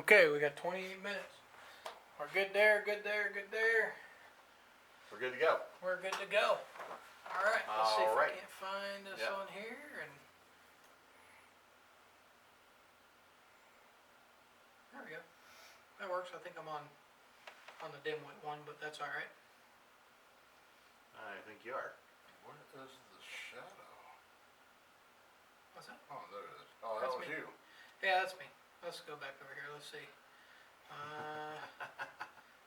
Okay, we got 28 minutes. We're good there, good there, good there. We're good to go. We're good to go. Alright, let's see if Alright. I can't find this Yep. on here. And there we go. That works. I think I'm on the dimwit one, but that's alright. I think you are. What is the shadow? What's that? Oh, there it is. Oh, that That's was me. you. Yeah, that's me. Let's go back over here. Let's see.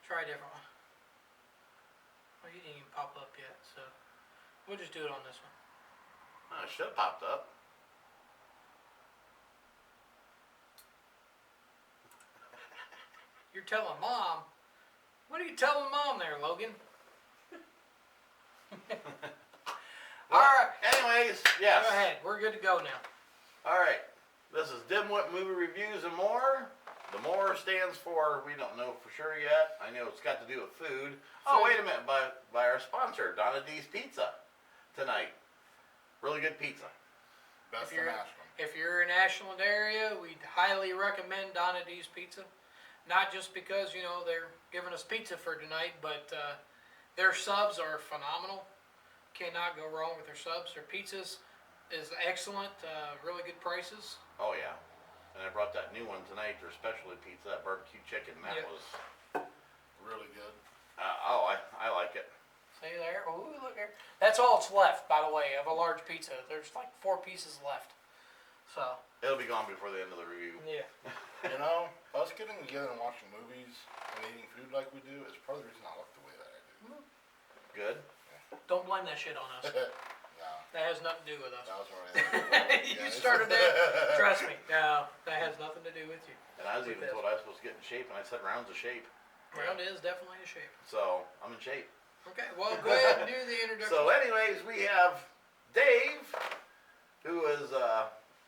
Try a different one. Well, you didn't even pop up yet, so we'll just do it on this one. Oh, it should have popped up. You're telling Mom? What are you telling Mom there, Logan? Well, Alright. Anyways, yes. Go ahead. We're good to go now. Alright. This is Dimwit Movie Reviews and More. The more stands for, we don't know for sure yet. I know it's got to do with food. Oh, wait a minute. By our sponsor, Donna D's Pizza, tonight. Really good pizza. Best If in you're- Ashland. If you're in Ashland area, we'd highly recommend Donna D's Pizza. Not just because, you know, they're giving us pizza for tonight, but their subs are phenomenal. Cannot go wrong with their subs. Their pizzas is excellent, really good prices. Oh, yeah. And I brought that new one tonight, their specialty pizza, that barbecue chicken. That Yep. was, Really good. I like it. See there? Ooh, look there. That's all that's left, by the way, of a large pizza. There's like 4 pieces left. So, It'll be gone before the end of the review. yeah. You know, us getting together and watching movies and eating food like we do is part of the reason I look the way that I do. Good. Don't blame that shit on us. No, That has nothing to do with us. that was already. You started that. Trust me. No, that has nothing to do with you. And I was With even this. told I was supposed to get in shape, and I said round's a shape. Round is definitely a shape. So, I'm in shape. Okay, well, go ahead and do the introduction. So anyways, we have Dave, who is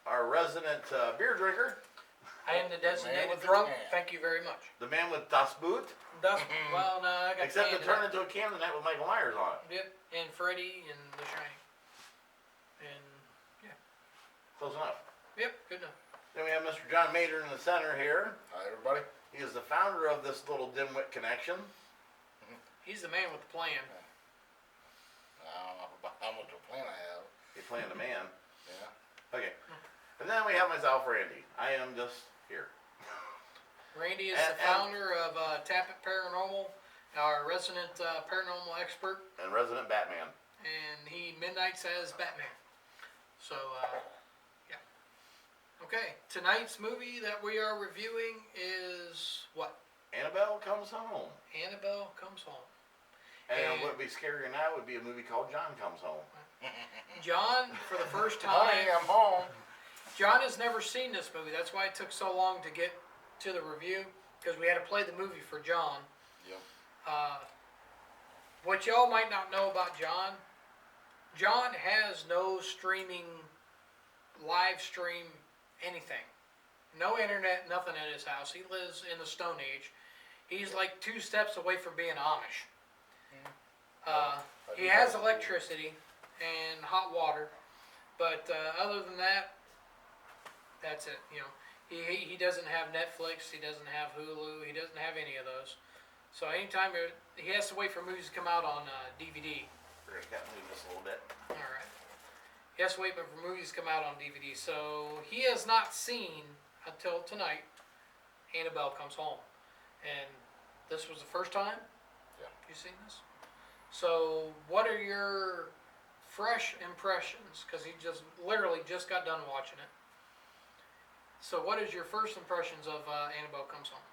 our resident beer drinker, I am the designated with the drunk. can. Thank you very much. the man with Das Boot, Well, no, I got except Candy it turned into a can tonight with Michael Myers on it. Yep, and Freddy and The Shining. And, yeah. Close enough. Yep, good enough. Then we have Mr. John Maynard in the center here. Hi, everybody. He is the founder of this little dimwit connection. He's the man with the plan. I don't know about how much of a plan I have. He's playing the man. Yeah. Okay. And then we have myself, Randy. I am just here. Randy is And- the founder of Tappet Paranormal, our resident paranormal expert, And resident Batman. and he midnights as Batman. So, yeah. Okay, tonight's movie that we are reviewing is what? Annabelle Comes Home. Annabelle Comes Home. And And- what would be scarier than that would be a movie called John Comes Home. John, for the first Honey, time, I'm home. John has never seen this movie. That's why it took so long to get to the review, because we had to play the movie for John. Yep. What y'all might not know about John, John has no streaming, live stream, anything. No internet, nothing at his house. He lives in the Stone Age. He's like 2 steps away from being Amish. He has electricity and hot water, but other than that, that's it. You know, he doesn't have Netflix. He doesn't have Hulu. He doesn't have any of those. So anytime he has to wait for movies to come out on DVD. We're going to kind of move this a little bit. All right. He has to wait for movies to come out on DVD. So he has not seen until tonight Annabelle Comes Home, and this was the first time. Yeah. You seen this? So what are your fresh impressions? Because he literally just got done watching it. So what is your first impressions of Annabelle Comes Home?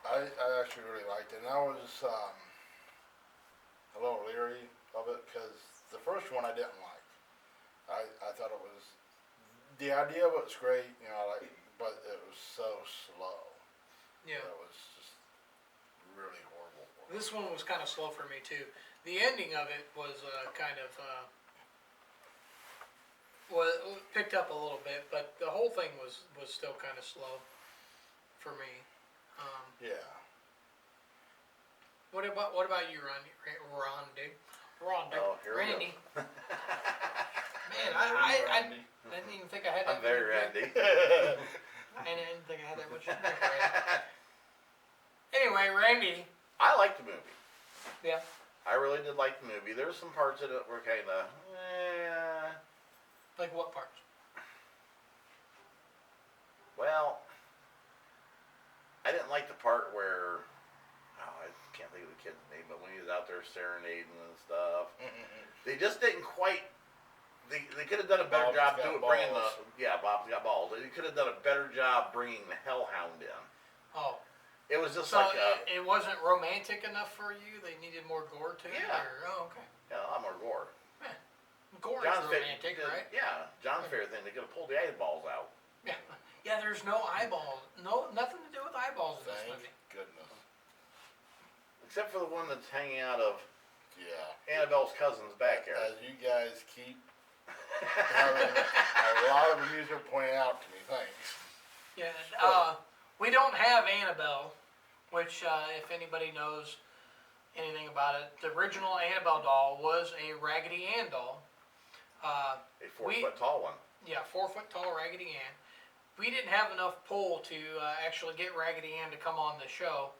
I actually really liked it, and I was a little leery of it because the first one I didn't like. I thought it was, the idea of it was great, you know, but it was so slow. Yeah. It was just really horrible for me. This one was kind of slow for me too. The ending of it was kind of picked up a little bit, but the whole thing was still kind of slow for me. Yeah. What about you, Randy? Oh, here we go. Randy. Man, I Randy. didn't even think I had that. I'm very Randy. I didn't think I had that much to drink already. Anyway, Randy. I liked the movie. Yeah. I really did like the movie. There's some parts of it were kind of, Like what parts? well, I didn't like the part where, I can't think of the kid's name, but when he was out there serenading and stuff, they just didn't quite. They could have done a better Bob's job got bringing balls. Bob's got balls. They could have done a better job bringing the Hellhound in. Oh. It was just So like it wasn't romantic enough for you? They needed more gore to it? Yeah. Oh, okay. a lot more gore. Gore is romantic, right? Yeah, John's favorite thing. They could have pulled the eyeballs out. Yeah. Yeah, there's no eyeballs. Nothing to do with eyeballs in this Thank movie. goodness. Except for the one that's hanging out of Yeah. Annabelle's cousin's backyard. As you guys keep having a lot of amusement pointed out to me, thanks. Yeah. We don't have Annabelle, which, if anybody knows anything about it, the original Annabelle doll was a Raggedy Ann doll. A 4-foot tall one. Yeah, 4 foot tall Raggedy Ann. We didn't have enough pull to actually get Raggedy Ann to come on the show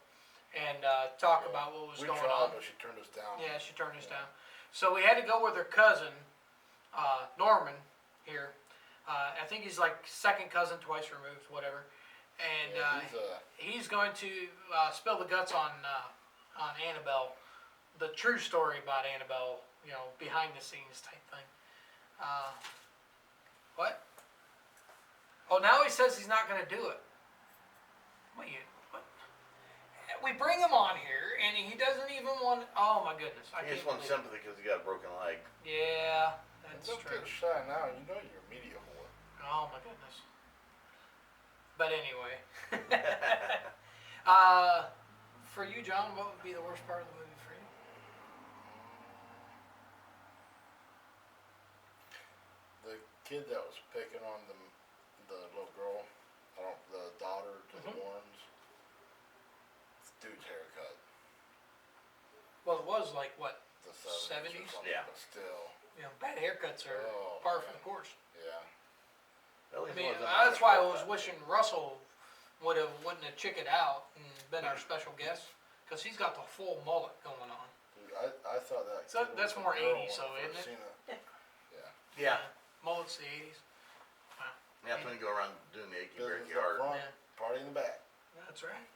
and talk about what was We going tried, on. but she turned us down. Yeah, she turned us down. So we had to go with her cousin, Norman, here. I think he's like second cousin, twice removed, whatever. And Yeah, he's going to spill the guts on Annabelle, the true story about Annabelle, behind the scenes type thing. What? Oh, now he says he's not going to do it. What? We bring him on here, and he doesn't even want. Oh my goodness! I He can't just wants believe it. sympathy because he got a broken leg. Yeah, that's don't true. get shy now. You know you're a media whore. Oh my goodness. But anyway, for you, John, what would be the worst part of the movie for you? The kid that was picking on the little girl, the daughter to the Warrens, dude's haircut. Well, it was like what? The 70s? 70s? Or something, Yeah. But still, Bad haircuts are Oh, par for man. the course. yeah. At I least mean, it wasn't that's why I was that. wishing Russell wouldn't have chickened out and been our special guest, because he's got the full mullet going on. Dude, I thought that So kid that's was a more girl 80s, when I though, first isn't it? seen it. Yeah. Mullet's the 80s. Yeah, that's when you go around doing the achy Business breaky up heart. front, Yeah. party in the back. That's right.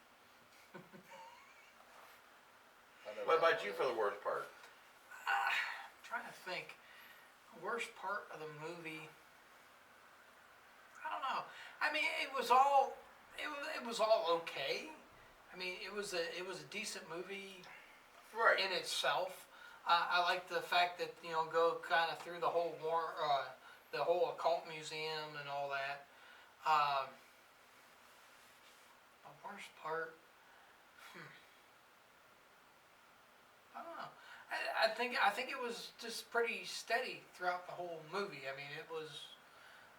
I never What got about you one for of the worst part? I'm trying to think. Worst part of the movie. I don't know. I mean, it was all okay. I mean, it was a decent movie Right. in itself. I like the fact that go kind of through the whole the whole occult museum and all that. The worst part. I don't know. I think it was just pretty steady throughout the whole movie. I mean, it was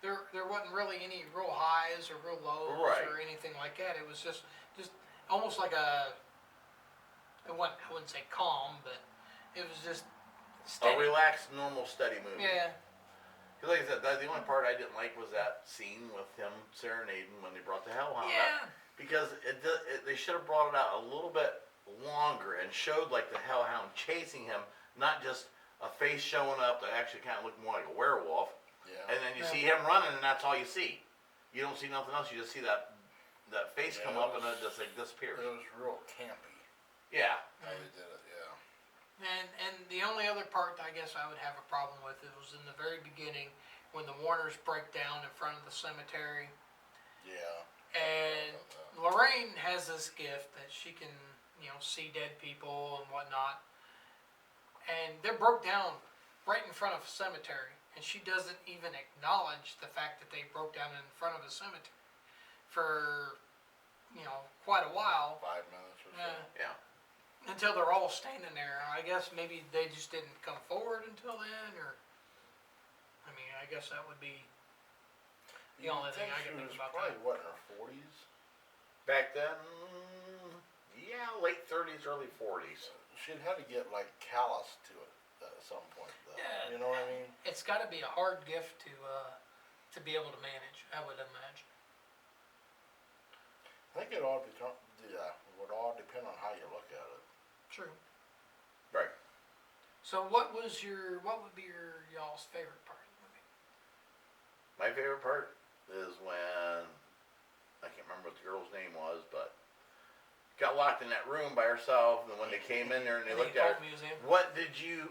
there wasn't really any real highs or real lows Right. or anything like that. It was just almost like I wouldn't say calm, but it was just A steady. relaxed, normal, steady movie. Yeah. Because like I said, the only part I didn't like was that scene with him serenading when they brought the Hellhound Yeah. up. Because they should have brought it out a little bit longer and showed like the Hellhound chasing him, not just a face showing up that actually kind of looked more like a werewolf. Yeah. And then you Yeah. see him running, and that's all you see. You don't see nothing else. You just see that face Yeah, come it up, and was- it just like disappears. It was real campy Yeah. how they did it, yeah. And the only other part I guess I would have a problem with it was in the very beginning when the Warners break down in front of the cemetery. Yeah. And Lorraine has this gift that she can, see dead people and whatnot. And they're broke down right in front of a cemetery. And she doesn't even acknowledge the fact that they broke down in front of a cemetery for, quite a while. 5 minutes or so. Yeah. Until they're all standing there. I guess maybe they just didn't come forward until then, or, I mean, I guess that would be the only thing I can think about She was that. probably, what, in her 40s? Back then, yeah, late 30s, early 40s. She'd had to get, like, callous to it at some point, though. Yeah. You know what I mean? It's got to be a hard gift to be able to manage, I would imagine. I think it all would all depend on how you look at it. True. Right. So what would be y'all's favorite part of the movie? My favorite part is when, I can't remember what the girl's name was, but got locked in that room by herself, and when they came in there and they The looked at her, Occult Museum. what did you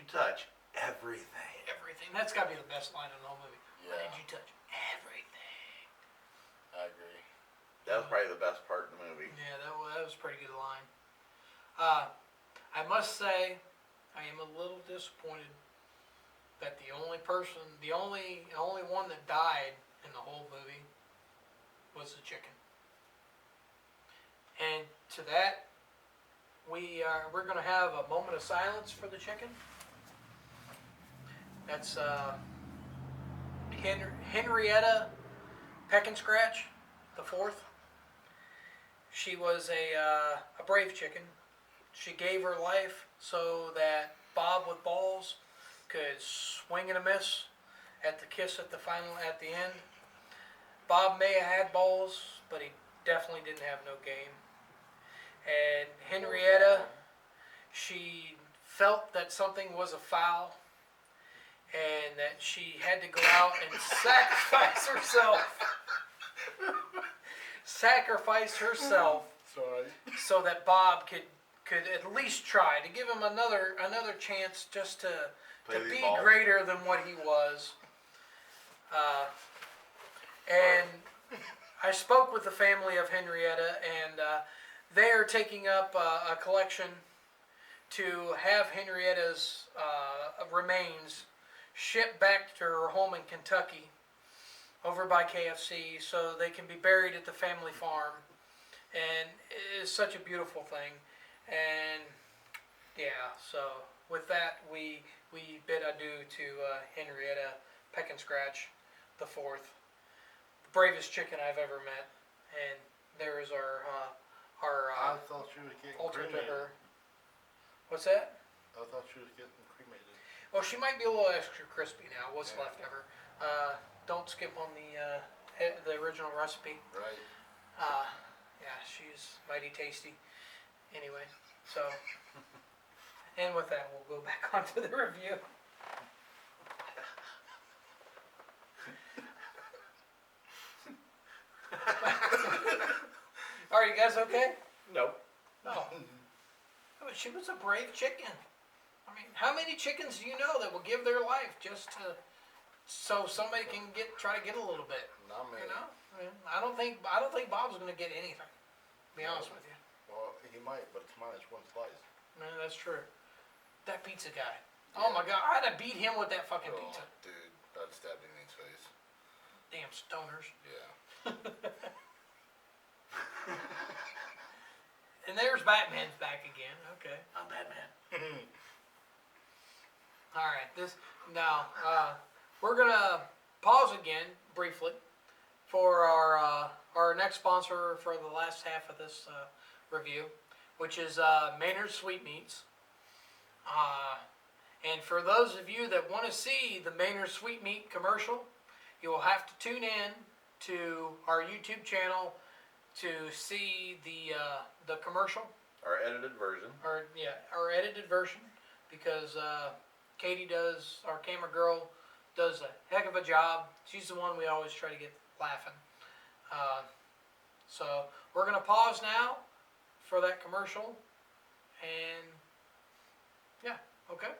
touch? Everything. Everything. That's gotta be the best line in the whole movie. What Yeah. did you touch? Everything. I agree. That was probably the best part in the movie. Yeah, that was a pretty good line. I must say, I am a little disappointed that the only one that died in the whole movie was the chicken. And to that, we're gonna have a moment of silence for the chicken. That's Henrietta Peck-and-Scratch, the fourth. She was a brave chicken. She gave her life so that Bob with balls could swing and a miss at the kiss at the end. Bob may have had balls, but he definitely didn't have no game. And Henrietta, she felt that something was a foul and that she had to go out and sacrifice herself. Sacrifice herself Sorry. so that Bob could at least try to give him another chance just to Play these be balls. greater than what he was. And I spoke with the family of Henrietta, and they are taking up a collection to have Henrietta's remains shipped back to her home in Kentucky, over by KFC, so they can be buried at the family farm. And it is such a beautiful thing. And yeah, so with that, we bid adieu to Henrietta Peck-and-Scratch, the fourth, the bravest chicken I've ever met. And there is our I thought she was getting altar to cremated. her. What's that? I thought she was getting cremated. Well, she might be a little extra crispy now. What's left of her? Don't skip on the original recipe. Right. Yeah, she's mighty tasty. Anyway, so, and with that, we'll go back onto the review. Are you guys okay? Nope. No. But she was a brave chicken. I mean, how many chickens do you know that will give their life just to, so somebody can try to get a little bit? Not many. You know, I don't think Bob's gonna get anything. To be honest with you. Well, he might, but it's minus one slice. No, that's true. That pizza guy. Oh my God, I'd have beat him with that fucking pizza. Dude, that stabbed him in his face. Damn stoners. Yeah. And there's Batman's back again. Okay, I'm Batman. All right, we're gonna pause again briefly for our next sponsor for the last half of this review, which is Maynards Sweetmeats. And for those of you that want to see the Maynards Sweetmeat commercial, you will have to tune in to our YouTube channel to see the commercial. Our edited version. Our edited version, because Katie our camera girl, does a heck of a job. She's the one we always try to get laughing. So we're gonna pause now for that commercial, and yeah, okay.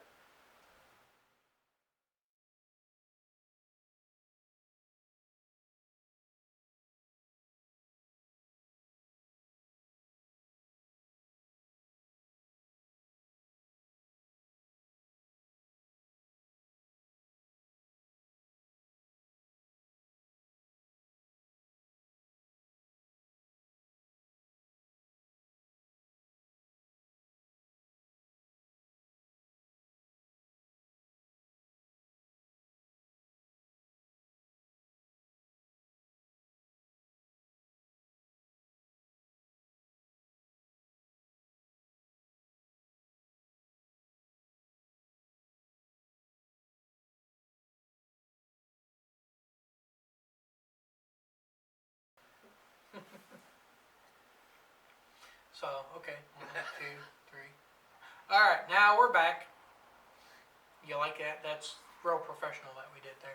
So, okay, 1, 2, 3. All right, now we're back. You like that? That's real professional that we did there.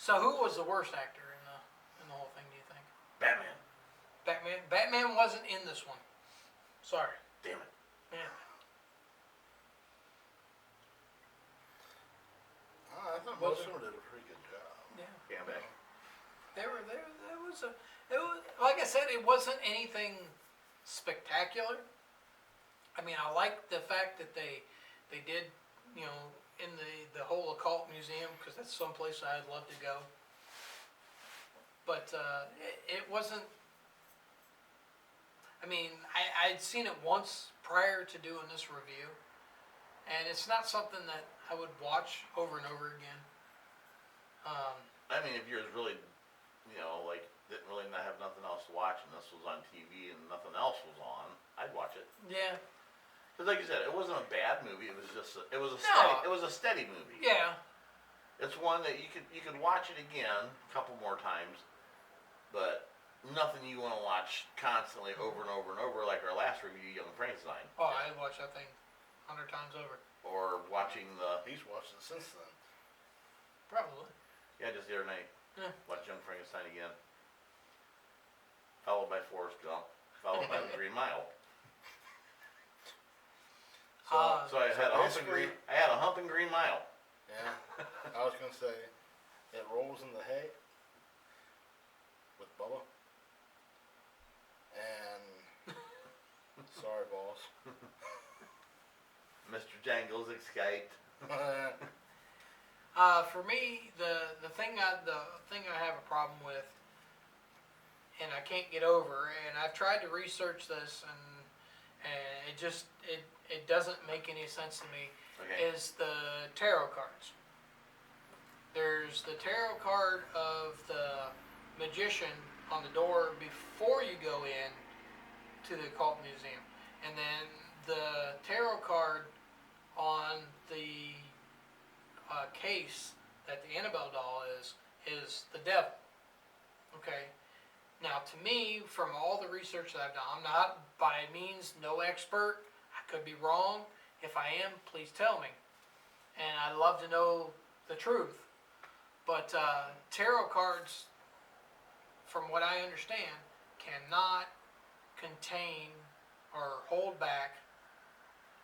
So who was the worst actor in the whole thing, do you think? Batman. Batman? Batman wasn't in this one. Sorry. Damn it. Yeah. I thought Was most it? of them did a pretty good job. Yeah. Yeah, back. It was, like I said, it wasn't anything spectacular. I mean, I like the fact that they did, you know, in the whole occult museum, because that's someplace I'd love to go. But it wasn't. I mean, I'd seen it once prior to doing this review, and it's not something that I would watch over and over again. I mean, if you're really, you know, like, didn't really not have nothing else to watch, and this was on TV and nothing else was on, I'd watch it. Yeah. Cause like you said, it wasn't a bad movie. It was just it was a No. steady. It was a steady movie. Yeah. It's one that you could watch it again a couple more times, but nothing you want to watch constantly over and over and over like our last review, Young Frankenstein. Oh, I watched that thing 100 times over. Or watching the He's watched it since then. Probably. just the other night. Yeah. Watched Young Frankenstein again. Followed by Forrest Gump. Followed by The Green Mile. So I had a humping basically- Green Mile. Yeah. I was gonna say, it rolls in the hay with Bubba. And sorry, boss. Mr. Jangles escaped. For me, the thing I have a problem with, and I can't get over, and I've tried to research this, and it doesn't make any sense to me, Okay. is the tarot cards. There's the tarot card of the magician on the door before you go in to the occult museum, and then the tarot card on the case that the Annabelle doll is the devil. Okay. Now, to me, from all the research that I've done, I'm not by means no expert. I could be wrong. If I am, please tell me. And I'd love to know the truth. But tarot cards, from what I understand, cannot contain or hold back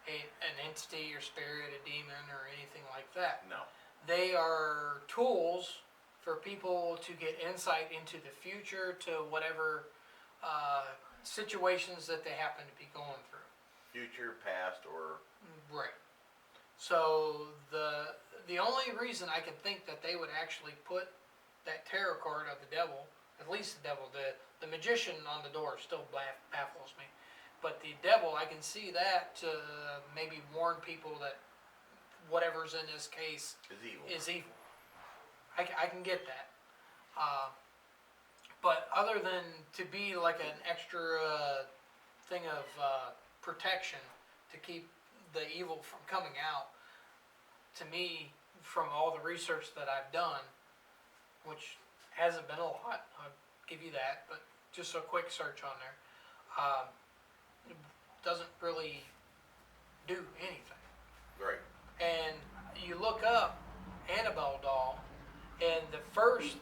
an entity or spirit, a demon, or anything like that. No. They are tools for people to get insight into the future, to whatever situations that they happen to be going through. Future, past, or Right. So the only reason I can think that they would actually put that tarot card of the devil, at least the devil, the magician on the door still baffles me. But the devil, I can see that to maybe warn people that whatever's in this case is evil. is evil. I can get that. But other than to be like an extra thing of protection to keep the evil from coming out, to me, from all the research that I've done, which hasn't been a lot, I'll give you that, but just a quick search on there, it doesn't really do anything. Right. And you look up Annabelle doll, and the first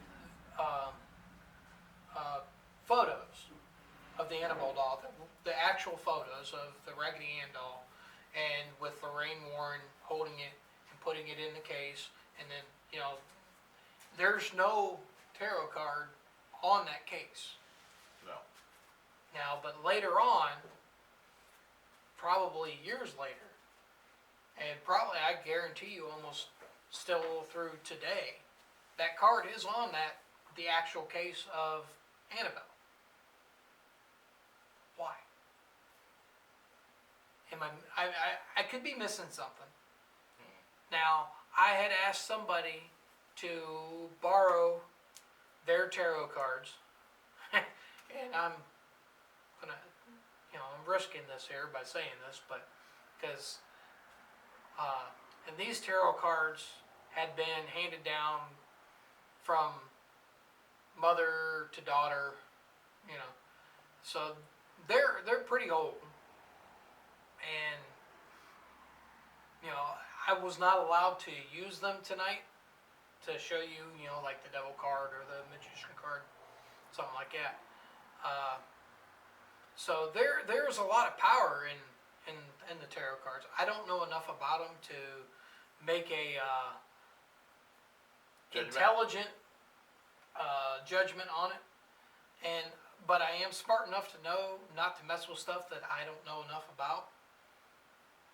photos of the Annabelle doll, the actual photos of the Raggedy Ann doll, and with Lorraine Warren holding it and putting it in the case, and then, you know, there's no tarot card on that case. No. Now, but later on, probably years later, and probably, I guarantee you, almost still through today, that card is on the actual case of Annabelle. Why? I could be missing something. Now, I had asked somebody to borrow their tarot cards, and I'm gonna, I'm risking this here by saying this, but because and these tarot cards had been handed down from mother to daughter, So they're pretty old, and you know I was not allowed to use them tonight to show you, you know, like the devil card or the magician card, something like that. So there's a lot of power in the tarot cards. I don't know enough about them to make a Judgment. intelligent judgment on it, but I am smart enough to know not to mess with stuff that I don't know enough about.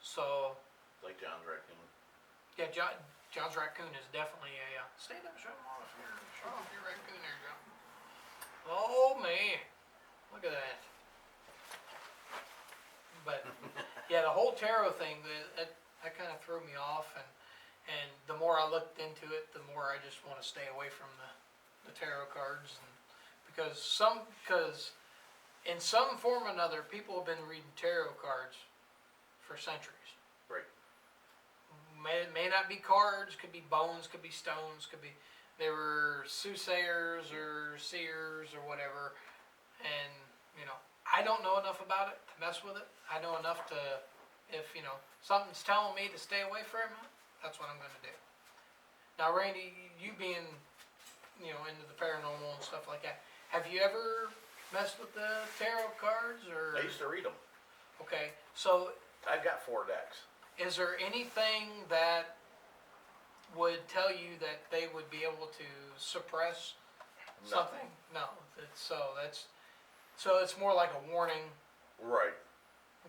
So Like John's raccoon. yeah, John's raccoon is definitely a stand up, show him off here, show off your raccoon there, John. Oh man, look at that. But yeah, the whole tarot thing, that kind of threw me off, and the more I looked into it, the more I just want to stay away from the tarot cards, and because in some form or another, people have been reading tarot cards for centuries. Right. May not be cards, could be bones, could be stones, could be, they were soothsayers or seers or whatever, and you know, I don't know enough about it to mess with it. I know enough to, if you know, something's telling me to stay away from it, that's what I'm gonna do. Now Randy, you being, you know, into the paranormal and stuff like that, have you ever messed with the tarot cards, or? I used to read them. Okay, so I've got 4 decks. is there anything that would tell you that they would be able to suppress something? No, so it's more like a warning. Right.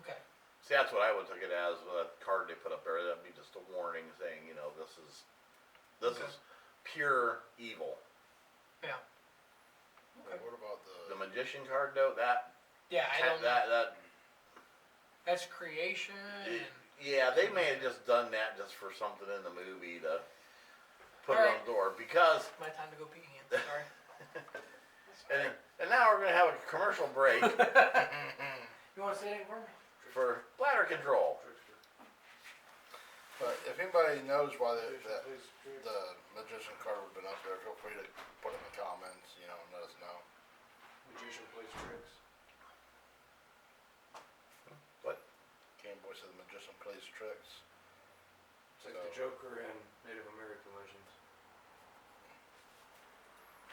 Okay, See, that's what I would take it as, with that card they put up there, that'd be just a warning saying, you know, this Okay. is pure evil. yeah. Okay. What about The magician card though, Yeah, I don't know. that, That's creation and, yeah, they may have just done that just for something in the movie to put it Alright. on the door, because, my time to go pee again, sorry. and now we're gonna have a commercial break You wanna say anything for me? for bladder control. But if anybody knows why the magician card would have been up there, feel free to put it in the comments, you know, and let us know. Magician plays tricks. What? Gameboy said the magician plays tricks. It's like the Joker and Native American legends.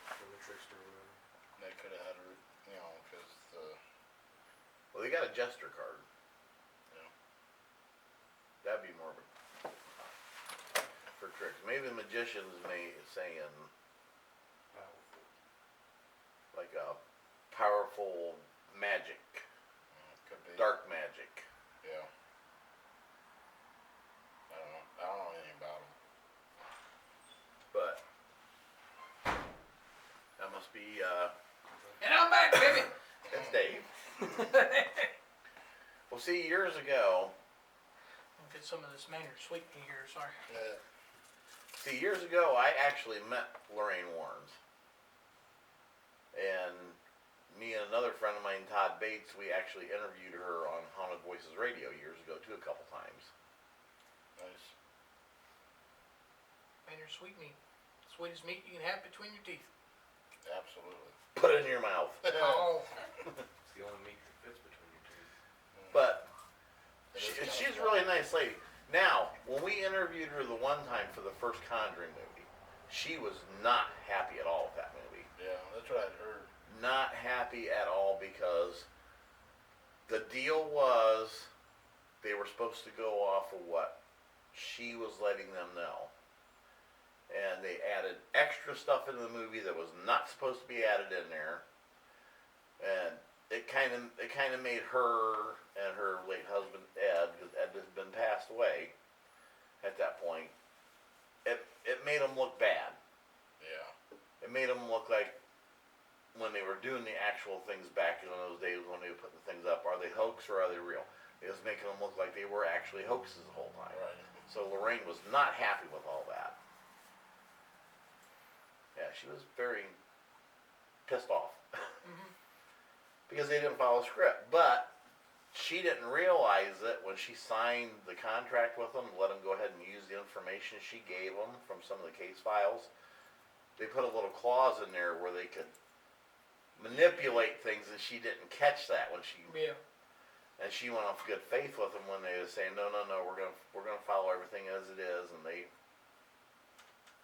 Or the trickster or whatever. They could have had a, you know, because Well, they got a jester card. Yeah. That'd be more of a, for tricks. Maybe the magicians saying Powerful. like a powerful magic, could be. dark magic. Yeah. I don't know. I don't know anything about them. But that must be And I'm back, baby! that's Dave. Well, see, years ago, I'll get some of this Maynards sweetening here, sorry. Yeah. I actually met Lorraine Warrens. And me and another friend of mine, Todd Bates, we actually interviewed her on Haunted Voices Radio years ago too, a couple times. Nice. Maynard's sweetening, sweetest meat you can have between your teeth. Absolutely. Put it in your mouth. Oh, It's the only meat that fits between your teeth. But It is kinda she's a small. really nice lady. Now, when we interviewed her the one time for the first Conjuring movie, she was not happy at all with that movie. Yeah, that's what I'd heard. Not happy at all because the deal was they were supposed to go off of what she was letting them know. And they added extra stuff into the movie that was not supposed to be added in there. And it kind of made her and her late husband Ed, because Ed has been passed away at that point. It made them look bad. Yeah. It made them look like when they were doing the actual things back in those days when they were putting the things up, are they hoax or are they real? It was making them look like they were actually hoaxes the whole time. Right. So Lorraine was not happy with all that. Yeah, she was very pissed off. Because they didn't follow script. But she didn't realize it when she signed the contract with them, let them go ahead and use the information she gave them from some of the case files. They put a little clause in there where they could manipulate things, and she didn't catch that when she. Yeah. And she went off good faith with them when they were saying, no, we're gonna follow everything as it is, and they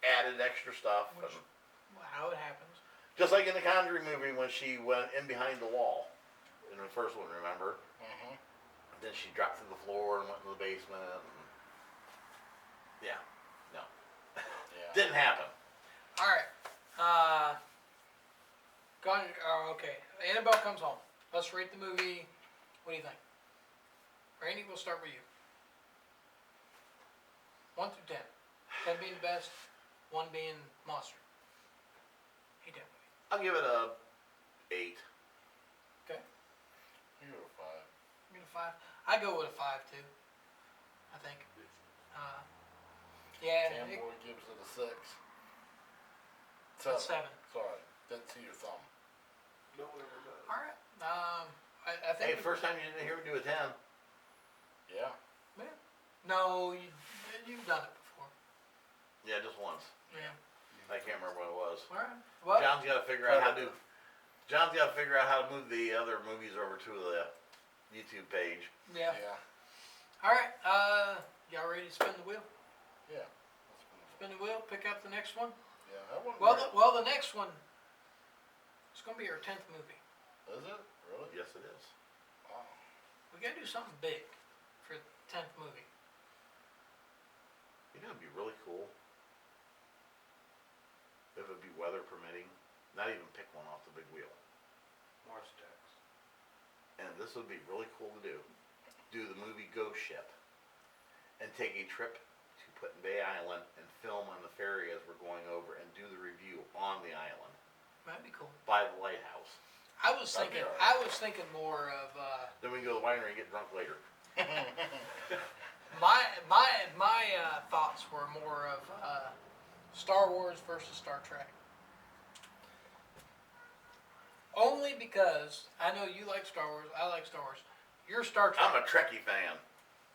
added extra stuff. Which, how it happens. Just like in the Conjuring movie when she went in behind the wall in the first one, remember? Mm-hmm. Then she dropped through the floor and went to the basement. And yeah, no, Yeah. didn't happen. All right. Okay. Annabelle comes home. Let's rate the movie. What do you think? Randy, we'll start with you. 1 through 10. 10 being the best, 1 being monster. Hey, Dad. I'll give it a 8. Okay. You were 5. Give it a 5. I go with a 5 too. I think. Yeah. Camboy gives it a 6. It's 7. Sorry, didn't see your thumb. No one ever does. All right. I Hey, think. first time you didn't hear me do a 10. Yeah. Yeah. No, you've done it before. Yeah, just once. Yeah. I can't remember what it was. All right. Well. John's got to figure out how to. John's got to figure out how to move the other movies over to the YouTube page. Yeah. Yeah. All right. Y'all ready to spin the wheel? Yeah. Spin the wheel. Pick up the next one. Yeah, that one. Well, the next one. It's gonna be our 10th movie. Is it? Really? Yes, it is. Wow. We gotta do something big for the 10th movie. You know, it'd be really cool if it'd be weather permitting. Not even pick one off the big wheel. Mars Attacks. And this would be really cool to do. Do the movie Ghost Ship and take a trip to Put-in Bay Island and film on the ferry as we're going over and do the review on the island That'd be cool. by the lighthouse. I was That'd be thinking. all right. I was thinking more of Then we can go to the winery and get drunk later. my thoughts were more of Star Wars versus Star Trek. Only because I know you like Star Wars. I like Star Wars. You're Star Trek. I'm a Trekkie fan,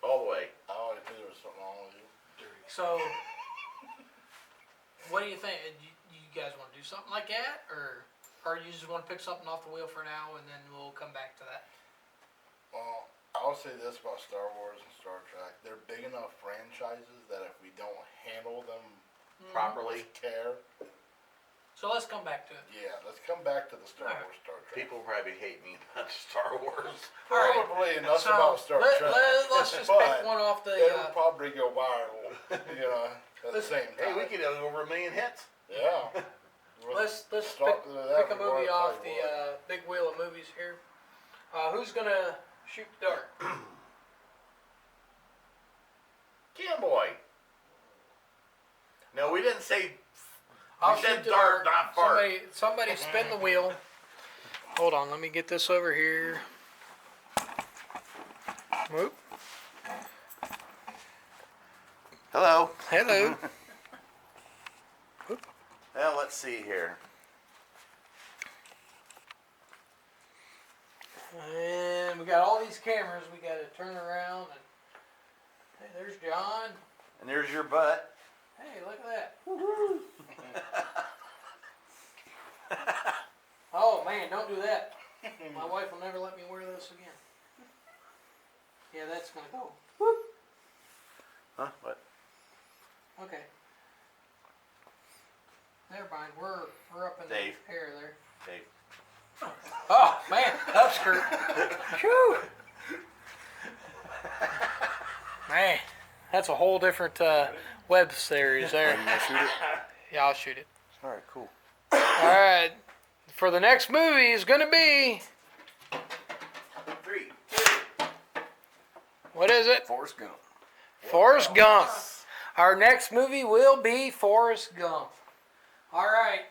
all the way. I always knew there was something wrong with you. Dirty. So, what do you think? You guys want to do something like that, or you just want to pick something off the wheel for now, and then we'll come back to that? Well, I'll say this about Star Wars and Star Trek. They're big enough franchises that if we don't handle them Properly. with care, So let's come back to it. yeah, let's come back to the Star Alright. Wars, Star Trek. People probably hate me about Star Wars. All right. Probably enough So about Star Trek. let's just but pick one off the. It'll probably go viral, you know, at the same Hey, time. we could have over 1 million hits. Yeah. Let's Start pick with that a before movie I off play the big wheel of movies here. Who's gonna shoot the dart? Camboy. No, we didn't say. I'll We said shoot the dart, dart. not fart. Somebody spin the wheel. Hold on, let me get this over here. Whoop. Hello. Hello. Well, let's see here. And we got all these cameras. We got to turn around. And hey, there's John. And there's your butt. Hey, look at that. Oh man, don't do that. My wife will never let me wear this again. Yeah, that's gonna go. Whoop. Huh? What? Okay. There, Brian. We're up in Dave. the air there. Dave. Oh man, upskirt. Phew. Man, that's a whole different web series there. Yeah, I'll shoot it. All right, cool. All right. For the next movie is gonna be 3, 2. what is it? Forrest Gump. Forrest Gump. Our next movie will be Forrest Gump. All right.